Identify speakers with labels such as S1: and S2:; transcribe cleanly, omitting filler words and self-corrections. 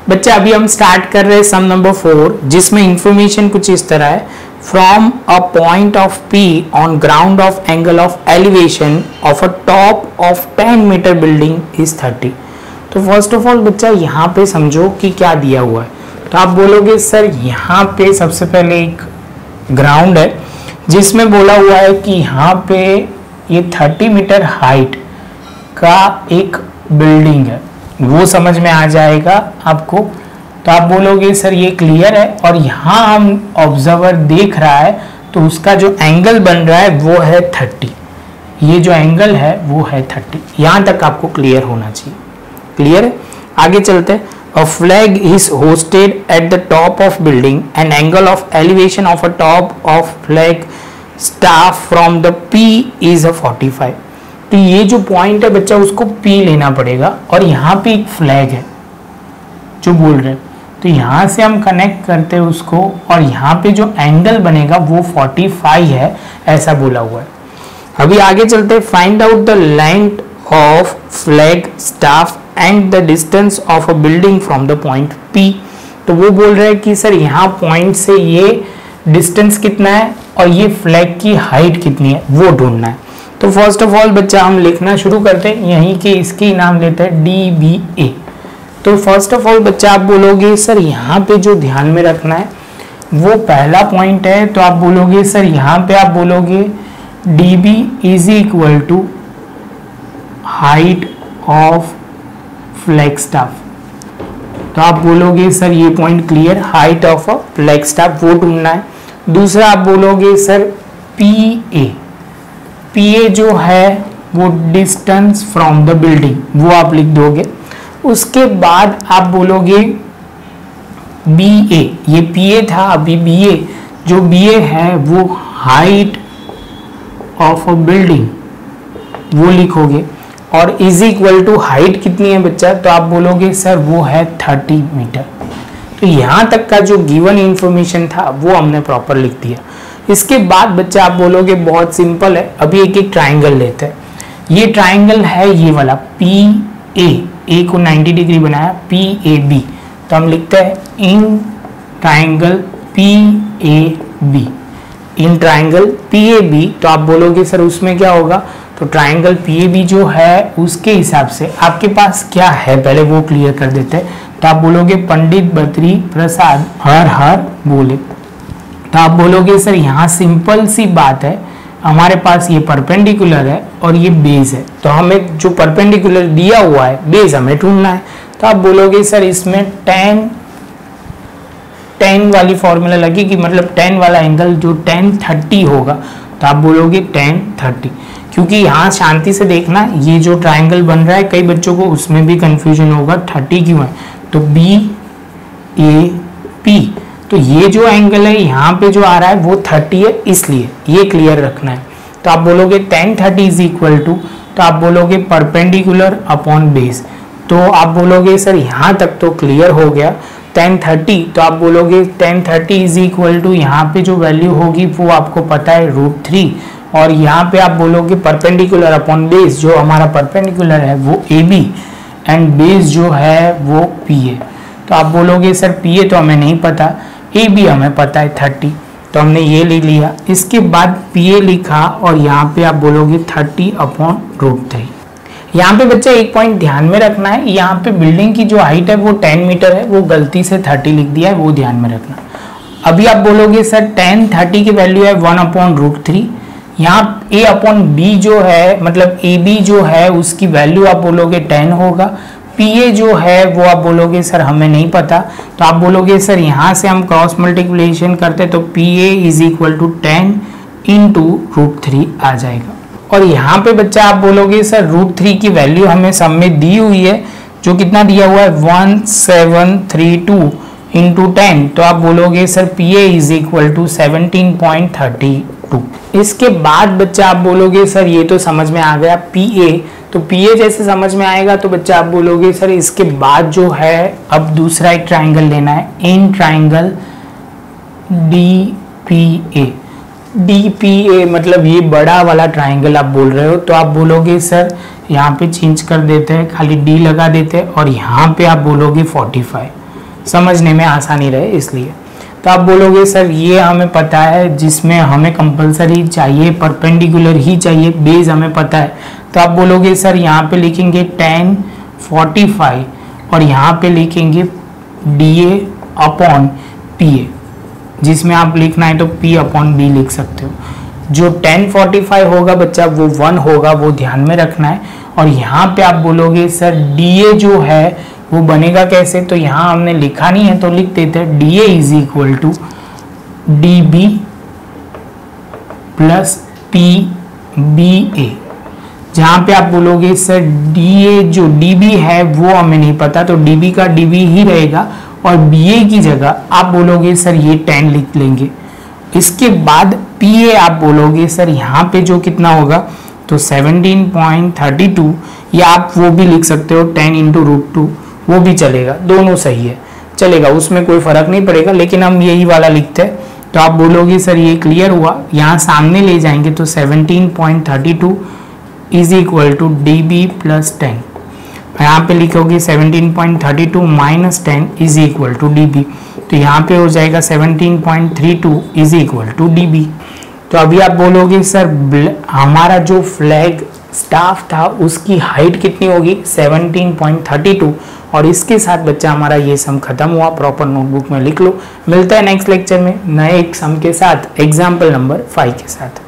S1: बच्चे अभी हम स्टार्ट कर रहे हैं सम नंबर 4, जिसमें इंफॉर्मेशन कुछ इस तरह है। From a point of P on ground of angle of elevation of a top of 10 metre building is 30। तो फर्स्ट ऑफ ऑल बच्चा यहाँ पे समझो कि क्या दिया हुआ है। तो आप बोलोगे सर यहाँ पे सबसे पहले एक ग्राउंड है जिसमें बोला हुआ है कि यहाँ पे ये 30 मीटर हाइट का एक बिल्डिंग है, वो समझ में आ जाएगा आपको। तो आप बोलोगे सर ये क्लियर है, और यहाँ हम ऑब्जर्वर देख रहा है तो उसका जो एंगल बन रहा है वो है 30। ये जो एंगल है वो है 30। यहाँ तक आपको क्लियर होना चाहिए। क्लियर है? आगे चलते हैं। A flag is hosted at the top of building. An angle of elevation of a top of flag staff from the P is a 45. तो ये जो पॉइंट है बच्चा उसको P लेना पड़ेगा, और यहाँ पे एक फ्लैग है जो बोल रहे हैं। तो यहाँ से हम कनेक्ट करते हैं उसको, और यहाँ पे जो एंगल बनेगा वो 45 है, ऐसा बोला हुआ है। अभी आगे चलते हैं। Find out the length of flag staff and the distance of a building from the point P। तो वो बोल रहे हैं कि सर यहाँ पॉइंट से ये डिस्टेंस कितना है और ये फ्लैग की हाइट कितनी है वो ढूंढना है। तो फर्स्ट ऑफ ऑल बच्चा हम लिखना शुरू करते हैं, यहीं के इसके नाम लेते हैं DBA। तो फर्स्ट ऑफ ऑल बच्चा आप बोलोगे सर यहाँ पे जो ध्यान में रखना है वो पहला पॉइंट है। तो आप बोलोगे सर यहाँ पे आप बोलोगे DB is equal to height of flag staff. तो आप बोलोगे सर ये point clear, height of a flag staff वो ढूंढना है। दूसरा आप बोलोगे सर PA जो है वो डिस्टेंस फ्रॉम द बिल्डिंग, वो आप लिख दोगे। उसके बाद आप बोलोगे BA, ये PA था, अभी BA जो BA है वो हाइट ऑफ अ बिल्डिंग वो लिखोगे, और इज इक्वल टू हाइट कितनी है बच्चा, तो आप बोलोगे सर वो है 30 मीटर। तो यहाँ तक का जो गिवन इंफॉर्मेशन था वो हमने प्रॉपर लिख दिया। इसके बाद बच्चा आप बोलोगे बहुत सिंपल है, अभी एक एक ट्राइंगल लेते हैं। ये ट्राइंगल है ये वाला A को 90 डिग्री बनाया, PAB। तो हम लिखते हैं in triangle PAB, in triangle PAB। तो आप बोलोगे सर उसमें क्या होगा, तो ट्राइंगल PAB जो है उसके हिसाब से आपके पास क्या है पहले वो क्लियर कर देते हैं। तो आप बोलोगे पंडित बद्री प्रसाद हर हर बोले। तो आप बोलोगे सर यहाँ सिंपल सी बात है, हमारे पास ये परपेंडिकुलर है और ये बेस है, तो हमें जो परपेंडिकुलर दिया हुआ है बेस हमें ढूंढना है। तो आप बोलोगे सर इसमें tan वाली फॉर्मूला लगेगी, मतलब tan वाला एंगल जो tan 30 होगा। तो आप बोलोगे tan 30, क्योंकि यहाँ शांति से देखना, ये जो ट्राइंगल बन रहा है कई बच्चों को उसमें भी कंफ्यूजन होगा 30 क्यों है। तो BAP, तो ये जो एंगल है यहाँ पे जो आ रहा है वो 30 है, इसलिए ये क्लियर रखना है। तो आप बोलोगे tan 30 इज इक्वल टू, तो आप बोलोगे परपेंडिकुलर अपॉन बेस। तो आप बोलोगे सर यहाँ तक तो क्लियर हो गया tan 30। तो आप बोलोगे tan 30 इज इक्वल टू, यहाँ पे जो वैल्यू होगी वो आपको पता है √3, और यहाँ पे आप बोलोगे परपेंडिकुलर अपॉन बेस, जो हमारा परपेंडिकुलर है वो AB एंड बेस जो है वो PA। तो आप बोलोगे सर PA तो हमें नहीं पता, AB हमें पता है 30, तो हमने ये ले लिया। इसके बाद PA लिखा, और यहाँ पे आप बोलोगे 30 अपॉन √3। यहाँ पे बच्चा एक पॉइंट ध्यान में रखना है, यहाँ पे बिल्डिंग की जो हाइट है वो 10 मीटर है, वो गलती से 30 लिख दिया है, वो ध्यान में रखना। अभी आप बोलोगे सर tan 30 की वैल्यू है 1 अपॉन √3। यहाँ A अपॉन B जो है, मतलब AB जो है उसकी वैल्यू आप बोलोगे 10 होगा। PA जो है वो आप बोलोगे सर हमें नहीं पता, तो आप बोलोगे सर यहाँ से हम क्रॉस मल्टीप्लिकेशन करते तो PA is equal to 10 into √3 आ जाएगा। और यहाँ पे बच्चा आप बोलोगे सर √3 की वैल्यू हमें सब में दी हुई है, जो कितना दिया हुआ है 1732 इंटू 10। तो आप बोलोगे sir PA is equal to 17.32। इसके बाद बच्चा आप बोलोगे सर ये तो समझ में आ गया PA, तो PA जैसे समझ में आएगा तो बच्चा आप बोलोगे सर इसके बाद जो है अब दूसरा एक ट्राइंगल लेना है, इन ट्राइंगल DPA मतलब ये बड़ा वाला ट्राइंगल आप बोल रहे हो। तो आप बोलोगे सर यहाँ पे चेंज कर देते हैं, खाली D लगा देते हैं, और यहाँ पे आप बोलोगे 45। समझने में आसानी रहे इसलिए। तो आप बोलोगे सर ये हमें पता है, जिसमें हमें कंपलसरी चाहिए परपेंडिकुलर ही चाहिए, बेस हमें पता है। तो आप बोलोगे सर यहाँ पे लिखेंगे tan 45 और यहाँ पे लिखेंगे DA अपॉन PA, जिसमें आप लिखना है तो P अपॉन B लिख सकते हो। जो tan 45 होगा बच्चा वो 1 होगा, वो ध्यान में रखना है। और यहाँ पे आप बोलोगे सर DA जो है वो बनेगा कैसे, तो यहाँ हमने लिखा नहीं है तो लिख देते हैं DA is equal to DB plus PBA। जहाँ पे आप बोलोगे सर DA जो DB है वो हमें नहीं पता, तो DB का DB ही रहेगा और BA की जगह आप बोलोगे सर ये 10 लिख लेंगे। इसके बाद PA आप बोलोगे सर यहाँ पे जो कितना होगा तो 17.32, या आप वो भी लिख सकते हो 10 इंटू रूट 2, वो भी चलेगा, दोनों सही है, चलेगा, उसमें कोई फर्क नहीं पड़ेगा। लेकिन हम यही वाला लिखते हैं। तो आप बोलोगे सर ये क्लियर हुआ, यहाँ सामने ले जाएंगे तो 17.32 is equal to DB plus 10। यहाँ पे लिखोगे 17.32 minus 10 is equal to DB, तो यहाँ पे हो जाएगा 17.32 इज इक्वल टू DB। तो अभी आप बोलोगे सर हमारा जो फ्लैग स्टाफ था उसकी हाइट कितनी होगी 17.32, और इसके साथ बच्चा हमारा ये सम खत्म हुआ। प्रॉपर नोटबुक में लिख लो। मिलता है नेक्स्ट लेक्चर में नए एक सम के साथ, एग्जाम्पल नंबर 5 के साथ।